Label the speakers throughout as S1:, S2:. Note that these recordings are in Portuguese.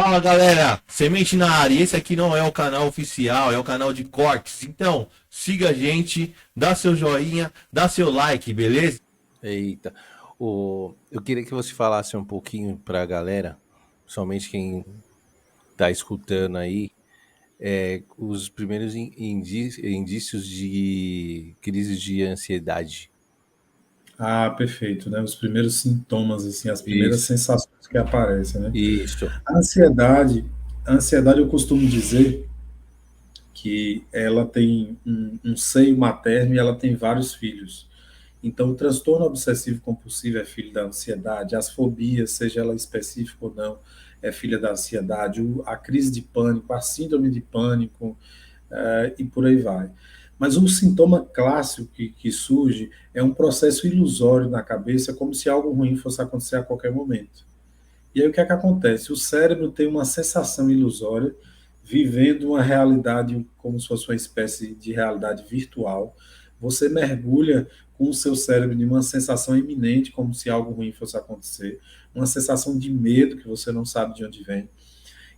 S1: Fala galera, Semente na área. Esse aqui não é o canal oficial, é o canal de cortes. Então, siga a gente, dá seu joinha, dá seu like, beleza?
S2: Eita, eu queria que você falasse um pouquinho para a galera, somente quem está escutando aí, os primeiros indícios de crise de ansiedade.
S3: Ah, perfeito, né? Os primeiros sintomas, assim, as primeiras
S2: Isso,
S3: sensações que aparecem, né?
S2: isso.
S3: A ansiedade, a ansiedade eu costumo dizer que ela tem um seio materno e ela tem vários filhos. Então, o transtorno obsessivo compulsivo é filho da ansiedade, as fobias, seja ela específica ou não, é filha da ansiedade, a crise de pânico, a síndrome de pânico, e por aí vai. Mas um sintoma clássico que surge é um processo ilusório na cabeça, como se algo ruim fosse acontecer a qualquer momento. E aí o que é que acontece? O cérebro tem uma sensação ilusória, vivendo uma realidade como se fosse uma espécie de realidade virtual. Você mergulha com o seu cérebro em uma sensação iminente, como se algo ruim fosse acontecer, uma sensação de medo que você não sabe de onde vem.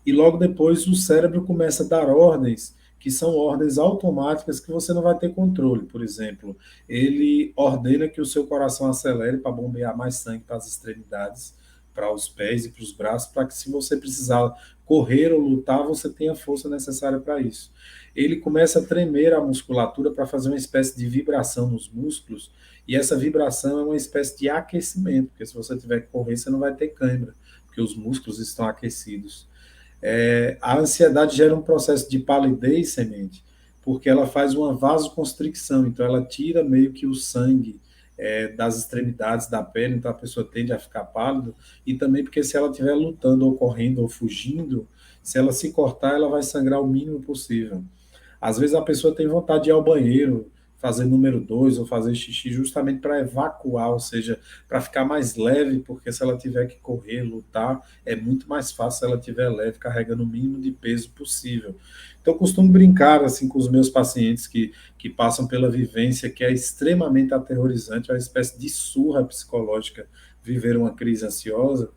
S3: E logo depois o cérebro começa a dar ordens que são ordens automáticas que você não vai ter controle. Por exemplo, ele ordena que o seu coração acelere para bombear mais sangue para as extremidades, para os pés e para os braços, para que se você precisar correr ou lutar, você tenha a força necessária para isso. Ele começa a tremer a musculatura para fazer uma espécie de vibração nos músculos, e essa vibração é uma espécie de aquecimento, porque se você tiver que correr, você não vai ter cãibra, porque os músculos estão aquecidos. A ansiedade gera um processo de palidez semente, porque ela faz uma vasoconstricção, então ela tira meio que o sangue das extremidades da pele, então a pessoa tende a ficar pálido, e também porque se ela estiver lutando ou correndo ou fugindo, se ela se cortar, ela vai sangrar o mínimo possível. Às vezes a pessoa tem vontade de ir ao banheiro, fazer número 2 ou fazer xixi justamente para evacuar, ou seja, para ficar mais leve, porque se ela tiver que correr, lutar, é muito mais fácil se ela tiver leve, carregando o mínimo de peso possível. Então, eu costumo brincar assim com os meus pacientes que passam pela vivência que é extremamente aterrorizante, é uma espécie de surra psicológica viver uma crise ansiosa,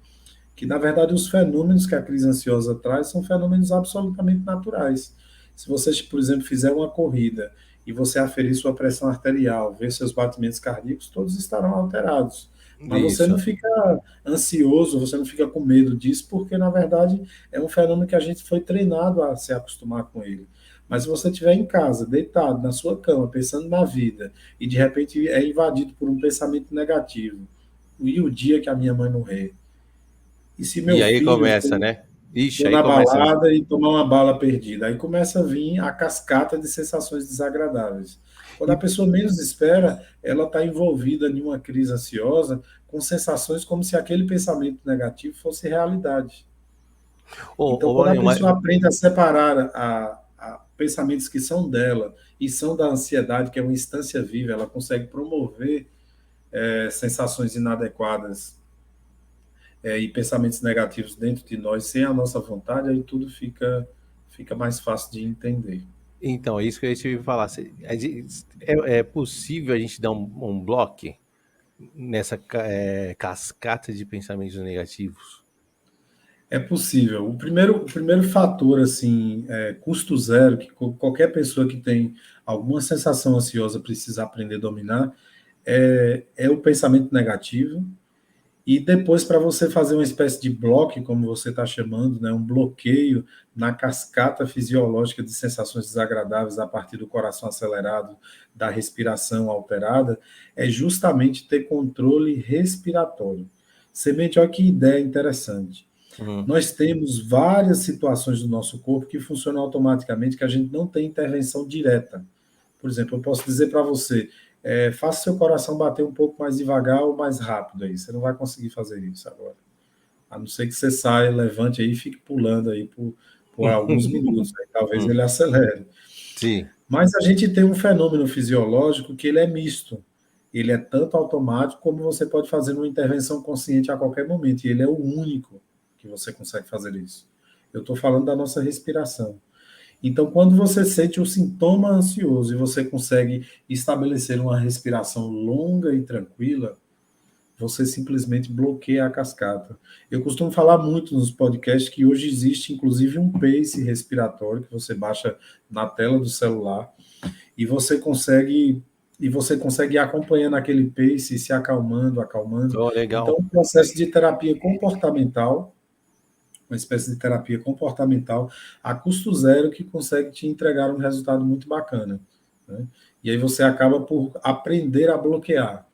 S3: que na verdade os fenômenos que a crise ansiosa traz são fenômenos absolutamente naturais. Se você, por exemplo, fizer uma corrida e você aferir sua pressão arterial, ver seus batimentos cardíacos, todos estarão alterados. Mas você não
S2: Isso.
S3: fica ansioso, você não fica com medo disso, porque na verdade é um fenômeno que a gente foi treinado a se acostumar com ele. Mas se você estiver em casa, deitado na sua cama, pensando na vida, e de repente é invadido por um pensamento negativo, e o dia que a minha mãe morrer? E se
S2: E
S3: meu
S2: aí
S3: filho
S2: começa, né? Ixi,
S3: for
S2: aí
S3: na
S2: começa.
S3: balada e tomar uma bala perdida? Aí começa a vir a cascata de sensações desagradáveis. Quando a
S2: E,
S3: pessoa menos espera, ela está envolvida em uma crise ansiosa com sensações como se aquele pensamento negativo fosse realidade. Então, quando a
S2: Maurinho,
S3: pessoa aprende a separar pensamentos que são dela e são da ansiedade, que é uma instância viva, ela consegue promover sensações inadequadas e pensamentos negativos dentro de nós sem a nossa vontade, aí tudo fica mais fácil de entender.
S2: então, é isso que eu ia te falar. É possível a gente dar um bloco nessa cascata de pensamentos negativos?
S3: É possível. O primeiro fator, assim, custo zero, que qualquer pessoa que tem alguma sensação ansiosa precisa aprender a dominar, é o pensamento negativo. E depois, para você fazer uma espécie de bloco, como você está chamando, né, um bloqueio na cascata fisiológica de sensações desagradáveis a partir do coração acelerado, da respiração alterada, é justamente ter controle respiratório. Semente, olha que ideia interessante.
S2: Uhum.
S3: Nós temos várias situações do nosso corpo que funcionam automaticamente, que a gente não tem intervenção direta. Por exemplo, eu posso dizer para você, faça seu coração bater um pouco mais devagar ou mais rápido aí. Você não vai conseguir fazer isso agora. A não ser que você saia, levante aí e fique pulando aí por alguns minutos. Aí talvez ele acelere.
S2: Sim.
S3: Mas a gente tem um fenômeno fisiológico que ele é misto. Ele é tanto automático como você pode fazer uma intervenção consciente a qualquer momento. E ele é o único que você consegue fazer isso. Eu estou falando da nossa respiração. Então, quando você sente o sintoma ansioso e você consegue estabelecer uma respiração longa e tranquila, você simplesmente bloqueia a cascata. Eu costumo falar muito nos podcasts que hoje existe, inclusive, um pace respiratório que você baixa na tela do celular e você consegue ir acompanhando aquele pace, se acalmando, acalmando.
S2: Oh,
S3: Então,
S2: legal.
S3: um processo de terapia comportamental, uma espécie de terapia comportamental a custo zero que consegue te entregar um resultado muito bacana, né? E aí você acaba por aprender a bloquear.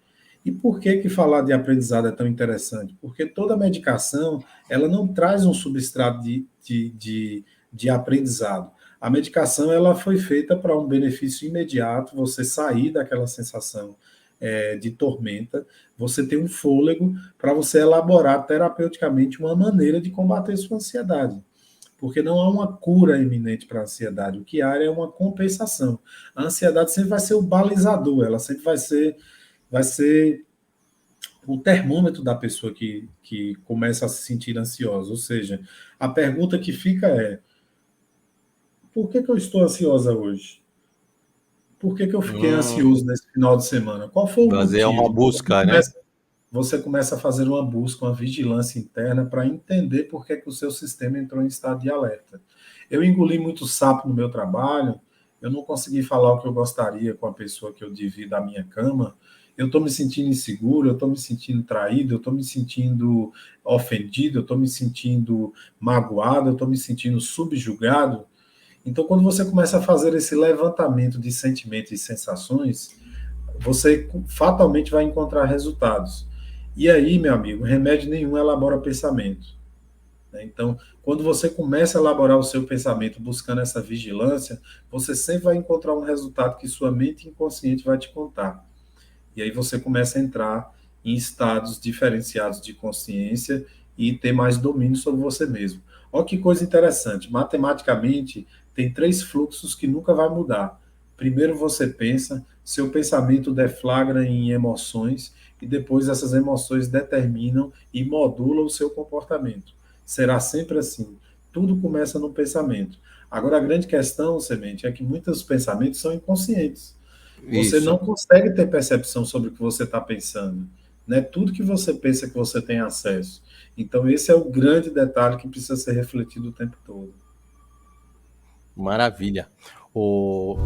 S3: E por que que falar de aprendizado é tão interessante? Porque toda medicação, ela não traz um substrato de aprendizado. A medicação, ela foi feita para um benefício imediato, você sair daquela sensação de tormenta, você ter um fôlego para você elaborar terapeuticamente uma maneira de combater sua ansiedade. Porque não há uma cura iminente para a ansiedade, o que há é uma compensação. A ansiedade sempre vai ser o balizador, ela sempre vai ser o termômetro da pessoa que começa a se sentir ansiosa. Ou seja, a pergunta que fica é: por que eu estou ansiosa hoje? Por que eu fiquei
S2: Hum,
S3: ansioso nesse final de semana? Qual foi o
S2: fazer uma
S3: motivo? Então,
S2: busca, né?
S3: você começa a fazer uma busca, uma vigilância interna para entender por que o seu sistema entrou em estado de alerta. Eu engoli muito sapo no meu trabalho, eu não consegui falar o que eu gostaria com a pessoa que eu divido a minha cama, eu estou me sentindo inseguro, eu estou me sentindo traído, eu estou me sentindo ofendido, eu estou me sentindo magoado, eu estou me sentindo subjugado. Então, quando você começa a fazer esse levantamento de sentimentos e sensações, você fatalmente vai encontrar resultados. E aí, meu amigo, remédio nenhum elabora pensamento, né? Então, quando você começa a elaborar o seu pensamento buscando essa vigilância, você sempre vai encontrar um resultado que sua mente inconsciente vai te contar. E aí você começa a entrar em estados diferenciados de consciência e ter mais domínio sobre você mesmo. Olha que coisa interessante. Matematicamente, tem 3 fluxos que nunca vai mudar. Primeiro você pensa, seu pensamento deflagra em emoções e depois essas emoções determinam e modulam o seu comportamento. Será sempre assim. Tudo começa no pensamento. Agora, a grande questão, Semente, é que muitos pensamentos são inconscientes. Você
S2: Isso.
S3: não consegue ter percepção sobre o que você está pensando. Não é tudo que você pensa que você tem acesso. Então, esse é o grande detalhe que precisa ser refletido o tempo todo.
S2: Maravilha. O...